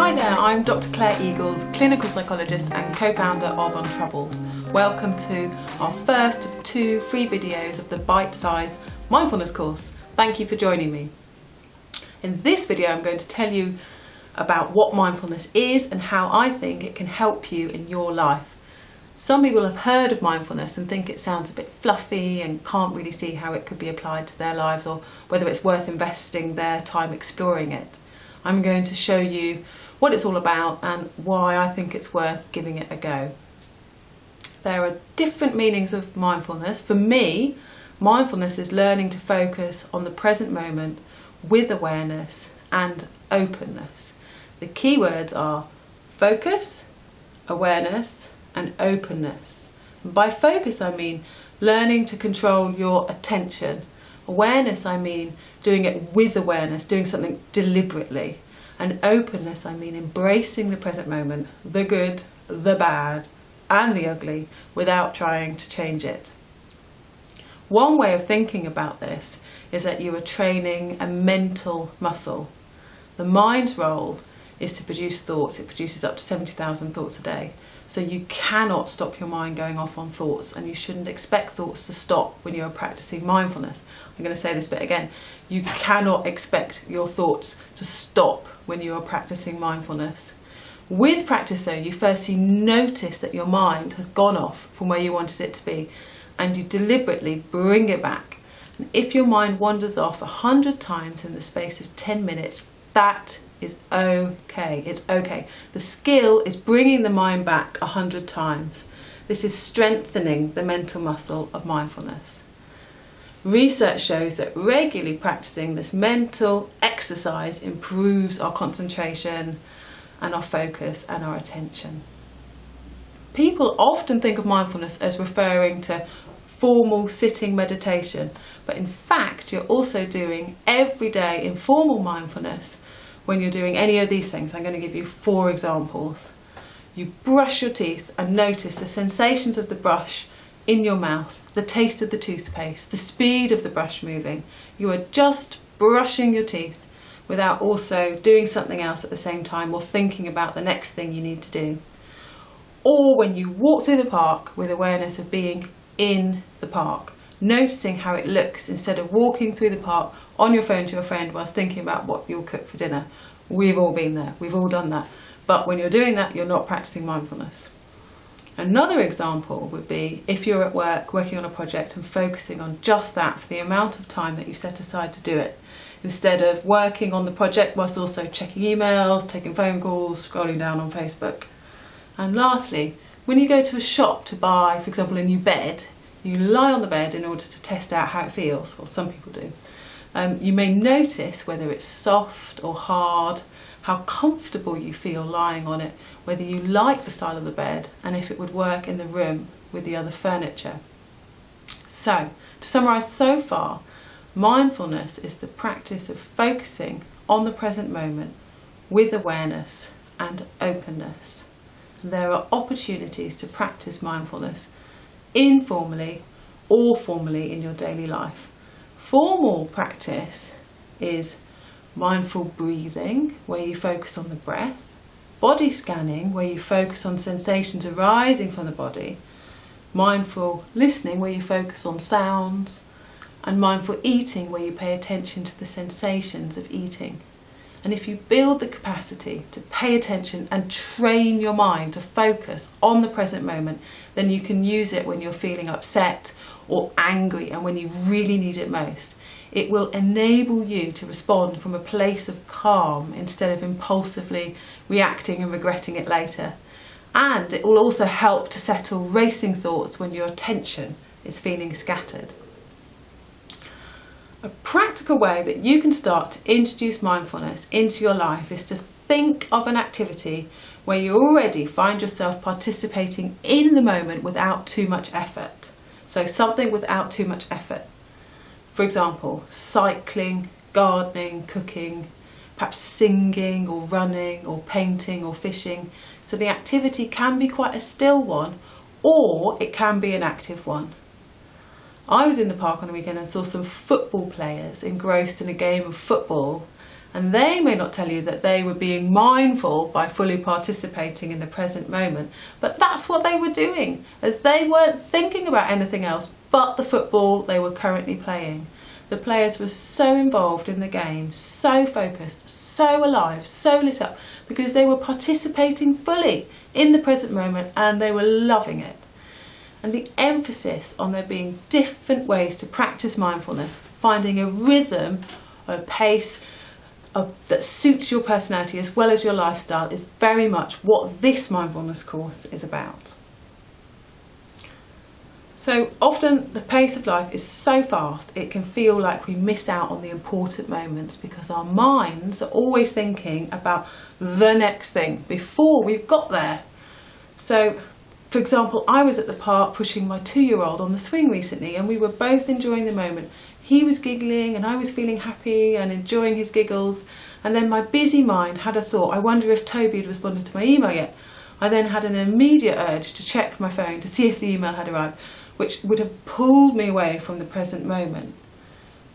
Hi there, I'm Dr. Claire Eagles, clinical psychologist and co-founder of Untroubled. Welcome to our first of 2 free videos of the Bitesize Mindfulness course. Thank you for joining me. In this video I'm going to tell you about what mindfulness is and how I think it can help you in your life. Some people have heard of mindfulness and think it sounds a bit fluffy and can't really see how it could be applied to their lives or whether it's worth investing their time exploring it. I'm going to show you what it's all about and why I think it's worth giving it a go. There are different meanings of mindfulness. For me, mindfulness is learning to focus on the present moment with awareness and openness. The key words are focus, awareness, and openness. And by focus I mean learning to control your attention. Awareness I mean doing it with awareness, doing something deliberately. And openness I mean embracing the present moment, the good, the bad, and the ugly, without trying to change it. One way of thinking about this is that you are training a mental muscle. The mind's role is to produce thoughts. It produces up to 70,000 thoughts a day. So you cannot stop your mind going off on thoughts, and you shouldn't expect thoughts to stop when you're practicing mindfulness. I'm going to say this bit again. You cannot expect your thoughts to stop when you are practicing mindfulness. With practice though, you firstly notice that your mind has gone off from where you wanted it to be, and you deliberately bring it back. And if your mind wanders off 100 times in the space of 10 minutes, that is okay. It's okay. The skill is bringing the mind back 100 times. This is strengthening the mental muscle of mindfulness. Research shows that regularly practicing this mental exercise improves our concentration and our focus and our attention. People often think of mindfulness as referring to formal sitting meditation, but in fact you're also doing everyday informal mindfulness when you're doing any of these things. I'm going to give you 4 examples. You brush your teeth and notice the sensations of the brush in your mouth, the taste of the toothpaste, the speed of the brush moving. You are just brushing your teeth without also doing something else at the same time or thinking about the next thing you need to do. Or when you walk through the park with awareness of being in the park, noticing how it looks instead of walking through the park on your phone to your friend whilst thinking about what you'll cook for dinner. We've all been there, we've all done that. But when you're doing that, you're not practicing mindfulness. Another example would be if you're at work working on a project and focusing on just that for the amount of time that you set aside to do it, instead of working on the project whilst also checking emails, taking phone calls, scrolling down on Facebook. And lastly, when you go to a shop to buy, for example, a new bed, you lie on the bed in order to test out how it feels, or some people do. You may notice whether it's soft or hard, how comfortable you feel lying on it, whether you like the style of the bed, and if it would work in the room with the other furniture. So, to summarise so far, mindfulness is the practice of focusing on the present moment with awareness and openness. There are opportunities to practice mindfulness informally or formally in your daily life. Formal practice is mindful breathing, where you focus on the breath, body scanning, where you focus on sensations arising from the body, mindful listening, where you focus on sounds, and mindful eating, where you pay attention to the sensations of eating. And if you build the capacity to pay attention and train your mind to focus on the present moment, then you can use it when you're feeling upset or angry and when you really need it most. It will enable you to respond from a place of calm instead of impulsively reacting and regretting it later. And it will also help to settle racing thoughts when your attention is feeling scattered. A practical way that you can start to introduce mindfulness into your life is to think of an activity where you already find yourself participating in the moment without too much effort. So something without too much effort. For example, cycling, gardening, cooking, perhaps singing or running or painting or fishing. So the activity can be quite a still one, or it can be an active one. I was in the park on the weekend and saw some football players engrossed in a game of football, And they may not tell you that they were being mindful by fully participating in the present moment, but that's what they were doing, as they weren't thinking about anything else but the football they were currently playing. The players were so involved in the game, so focused, so alive, so lit up, because they were participating fully in the present moment and they were loving it. And the emphasis on there being different ways to practice mindfulness, finding a rhythm, a pace that suits your personality as well as your lifestyle, is very much what this mindfulness course is about. So often the pace of life is so fast it can feel like we miss out on the important moments because our minds are always thinking about the next thing before we've got there. So for example, I was at the park pushing my 2-year-old on the swing recently, and we were both enjoying the moment. He was giggling and I was feeling happy and enjoying his giggles, and then my busy mind had a thought, I wonder if Toby had responded to my email yet. I then had an immediate urge to check my phone to see if the email had arrived, which would have pulled me away from the present moment.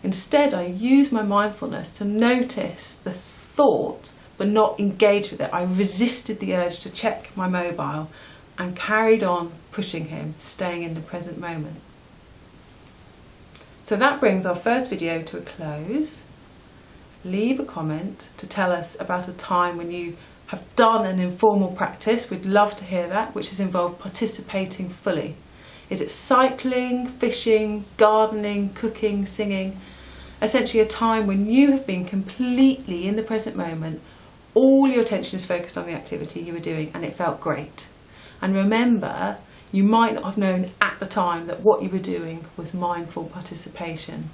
Instead, I used my mindfulness to notice the thought but not engage with it. I resisted the urge to check my mobile and carried on pushing him, staying in the present moment. So that brings our first video to a close. Leave a comment to tell us about a time when you have done an informal practice. We'd love to hear that, which has involved participating fully. Is it cycling, fishing, gardening, cooking, singing? Essentially a time when you have been completely in the present moment, all your attention is focused on the activity you were doing and it felt great. And remember, you might not have known at the time that what you were doing was mindful participation.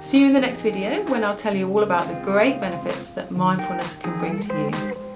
See you in the next video when I'll tell you all about the great benefits that mindfulness can bring to you.